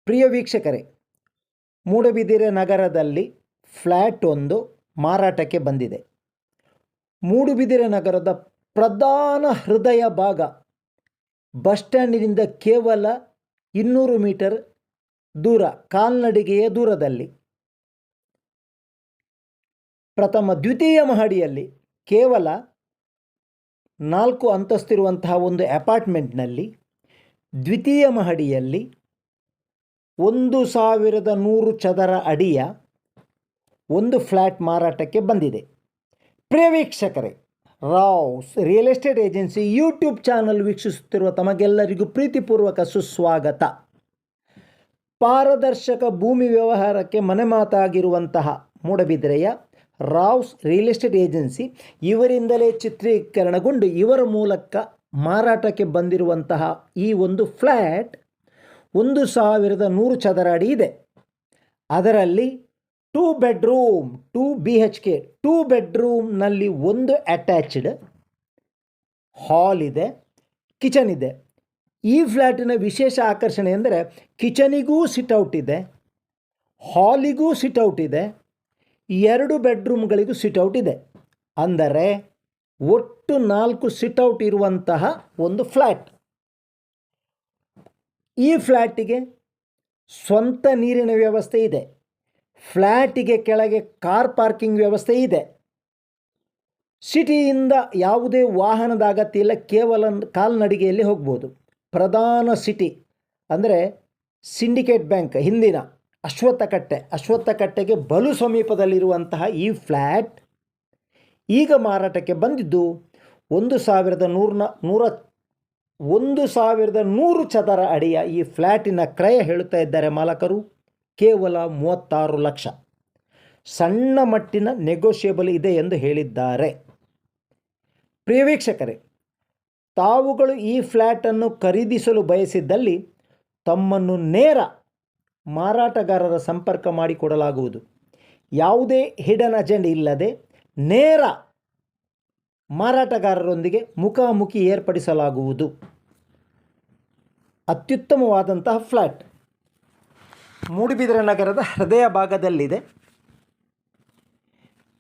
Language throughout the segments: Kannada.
ಪ್ರಿಯ ವೀಕ್ಷಕರೇ, ಮೂಡುಬಿದಿರೆ ನಗರದಲ್ಲಿ ಫ್ಲ್ಯಾಟ್ ಒಂದು ಮಾರಾಟಕ್ಕೆ ಬಂದಿದೆ. ಮೂಡುಬಿದಿರೆ ನಗರದ ಪ್ರಧಾನ ಹೃದಯ ಭಾಗ, ಬಸ್ ಸ್ಟ್ಯಾಂಡಿನಿಂದ ಕೇವಲ 200 ಮೀಟರ್ ದೂರ, ಕಾಲ್ನಡಿಗೆಯ ದೂರದಲ್ಲಿ, ದ್ವಿತೀಯ ಮಹಡಿಯಲ್ಲಿ ಕೇವಲ 4 ಅಂತಸ್ತಿರುವಂತಹ ಒಂದು ಅಪಾರ್ಟ್ಮೆಂಟ್ನಲ್ಲಿ ದ್ವಿತೀಯ ಮಹಡಿಯಲ್ಲಿ 1100 ಚದರ ಅಡಿಯ ಒಂದು ಫ್ಲ್ಯಾಟ್ ಮಾರಾಟಕ್ಕೆ ಬಂದಿದೆ. ಪ್ರಿಯ ವೀಕ್ಷಕರೇ, Rao's real estate agency YouTube channel ವೀಕ್ಷಿಸುತ್ತಿರುವ ತಮಗೆಲ್ಲರಿಗೂ ಪ್ರೀತಿಪೂರ್ವಕ ಸುಸ್ವಾಗತ. ಪಾರದರ್ಶಕ ಭೂಮಿ ವ್ಯವಹಾರಕ್ಕೆ ಮನೆಮಾತಾಗಿರುವಂತಹ ಮೂಡುಬಿದಿರೆಯ ರಾವ್ಸ್ ರಿಯಲ್ ಎಸ್ಟೇಟ್ ಏಜೆನ್ಸಿ ಇವರಿಂದಲೇ ಚಿತ್ರೀಕರಣಗೊಂಡು ಇವರ ಮೂಲಕ ಮಾರಾಟಕ್ಕೆ ಬಂದಿರುವಂತಹ ಈ ಒಂದು ಫ್ಲ್ಯಾಟ್ 1100 ಚದರ ಅಡಿ ಇದೆ. ಅದರಲ್ಲಿ 2 ಬೆಡ್ರೂಮ್ 2 BHK 2 ಬೆಡ್ರೂಮ್ನಲ್ಲಿ ಒಂದು ಅಟ್ಯಾಚ್ಡ್ ಹಾಲ್ ಇದೆ, ಕಿಚನ್ ಇದೆ. ಈ ಫ್ಲ್ಯಾಟಿನ ವಿಶೇಷ ಆಕರ್ಷಣೆ ಎಂದರೆ ಕಿಚನಿಗೂ ಸಿಟ್ಔಟ್ ಇದೆ, ಹಾಲಿಗೂ ಸಿಟ್ಔಟ್ ಇದೆ, 2 ಬೆಡ್ರೂಮ್ಗಳಿಗೂ ಸಿಟ್ಔಟ್ ಇದೆ. ಅಂದರೆ ಒಟ್ಟು 4 ಸಿಟ್ಔಟ್ ಇರುವಂತಹ ಒಂದು ಫ್ಲ್ಯಾಟ್. ಈ ಫ್ಲ್ಯಾಟಿಗೆ ಸ್ವಂತ ನೀರಿನ ವ್ಯವಸ್ಥೆ ಇದೆ. ಫ್ಲ್ಯಾಟಿಗೆ ಕೆಳಗೆ ಕಾರ್ ಪಾರ್ಕಿಂಗ್ ವ್ಯವಸ್ಥೆ ಇದೆ. ಸಿಟಿಯಿಂದ ಯಾವುದೇ ವಾಹನದ ಅಗತ್ಯ ಇಲ್ಲ, ಕೇವಲ ಕಾಲ್ನಡಿಗೆಯಲ್ಲಿ ಹೋಗ್ಬೋದು. ಪ್ರಧಾನ ಸಿಟಿ ಅಂದರೆ ಸಿಂಡಿಕೇಟ್ ಬ್ಯಾಂಕ್ ಹಿಂದಿನ ಅಶ್ವತ್ಥಕಟ್ಟೆಗೆ ಬಲು ಸಮೀಪದಲ್ಲಿರುವಂತಹ ಈ ಫ್ಲ್ಯಾಟ್ ಈಗ ಮಾರಾಟಕ್ಕೆ ಬಂದಿದ್ದು 1100 ಚದರ ಅಡಿಯ ಈ ಫ್ಲ್ಯಾಟಿನ ಕ್ರಯ ಹೇಳುತ್ತಾ ಇದ್ದಾರೆ ಮಾಲಕರು ಕೇವಲ 36 ಲಕ್ಷ. ಸಣ್ಣ ಮಟ್ಟಿನ ನೆಗೋಷಿಯಬಲ್ ಇದೆ ಎಂದು ಹೇಳಿದ್ದಾರೆ. ಪ್ರಿಯ ವೀಕ್ಷಕರೇ, ತಾವುಗಳು ಈ ಫ್ಲ್ಯಾಟನ್ನು ಖರೀದಿಸಲು ಬಯಸಿದ್ದಲ್ಲಿ ತಮ್ಮನ್ನು ನೇರ ಮಾರಾಟಗಾರರ ಸಂಪರ್ಕ ಮಾಡಿಕೊಡಲಾಗುವುದು. ಯಾವುದೇ ಹಿಡನ್ ಅಜೆಂಡ ಇಲ್ಲದೆ ನೇರ ಮಾರಾಟಗಾರರೊಂದಿಗೆ ಮುಖಾಮುಖಿ ಏರ್ಪಡಿಸಲಾಗುವುದು. ಅತ್ಯುತ್ತಮವಾದಂತಹ ಫ್ಲ್ಯಾಟ್ ಮೂಡುಬಿದಿರೆ ನಗರದ ಹೃದಯ ಭಾಗದಲ್ಲಿದೆ.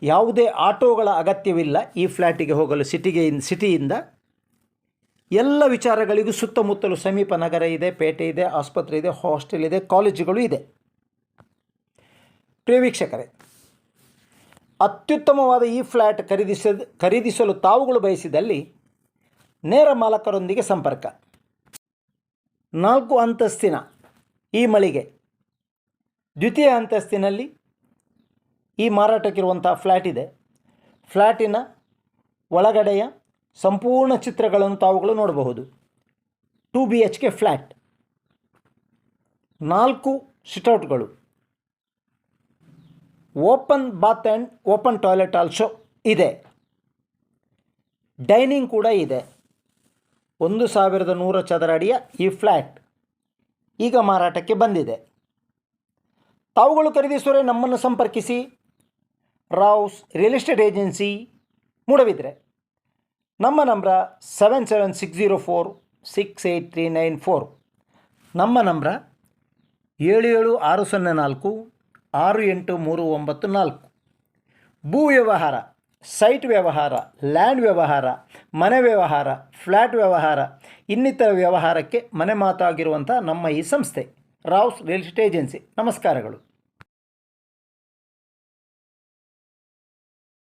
ಯಾವುದೇ ಆಟೋಗಳ ಅಗತ್ಯವಿಲ್ಲ ಈ ಫ್ಲ್ಯಾಟಿಗೆ ಹೋಗಲು. ಸಿಟಿಯಿಂದ ಎಲ್ಲ ವಿಚಾರಗಳಿಗೂ ಸುತ್ತಮುತ್ತಲು ಸಮೀಪ ನಗರ ಇದೆ, ಪೇಟೆ ಇದೆ, ಆಸ್ಪತ್ರೆ ಇದೆ, ಹಾಸ್ಟೆಲ್ ಇದೆ, ಕಾಲೇಜುಗಳು ಇದೆ. ಪ್ರಿಯ ವೀಕ್ಷಕರೇ, ಅತ್ಯುತ್ತಮವಾದ ಈ ಫ್ಲ್ಯಾಟ್ ಖರೀದಿಸಲು ತಾವುಗಳು ಬಯಸಿದಲ್ಲಿ ನೇರ ಮಾಲಕರೊಂದಿಗೆ ಸಂಪರ್ಕ. 4 ಅಂತಸ್ತಿನ ಈ ಮಳಿಗೆ, ದ್ವಿತೀಯ ಅಂತಸ್ತಿನಲ್ಲಿ ಈ ಮಾರಾಟಕ್ಕಿರುವಂಥ ಫ್ಲ್ಯಾಟ್ ಇದೆ. ಫ್ಲ್ಯಾಟಿನ ಒಳಗಡೆಯ ಸಂಪೂರ್ಣ ಚಿತ್ರಗಳನ್ನು ತಾವುಗಳು ನೋಡಬಹುದು. 2 BHK ಫ್ಲ್ಯಾಟ್, 4 ಸಿಟ್ಔಟ್ಗಳು, open bath and open toilet also ಇದೆ. ಡೈನಿಂಗ್ ಕೂಡ ಇದೆ. 1100 ಚದರ ಅಡಿಯ ಈ ಫ್ಲ್ಯಾಟ್ ಈಗ ಮಾರಾಟಕ್ಕೆ ಬಂದಿದೆ. ತಾವುಗಳು ಖರೀದಿಸುವರೆ ನಮ್ಮನ್ನು ಸಂಪರ್ಕಿಸಿ. Rao's real estate agency Moodbidri. ನಮ್ಮ ನಂಬರ 7760468394. ನಮ್ಮ ನಂಬರ 77604 68394. ಭೂ ವ್ಯವಹಾರ, ಸೈಟ್ ವ್ಯವಹಾರ, ಲ್ಯಾಂಡ್ ವ್ಯವಹಾರ, ಮನೆ ವ್ಯವಹಾರ, ಫ್ಲ್ಯಾಟ್ ವ್ಯವಹಾರ, ಇನ್ನಿತರ ವ್ಯವಹಾರಕ್ಕೆ ಮನೆ ಮಾತಾಗಿರುವಂಥ ನಮ್ಮ ಈ ಸಂಸ್ಥೆ ರಾವ್ಸ್ ರಿಯಲ್ ಎಸ್ಟೇಟ್ ಏಜೆನ್ಸಿ. ನಮಸ್ಕಾರಗಳು.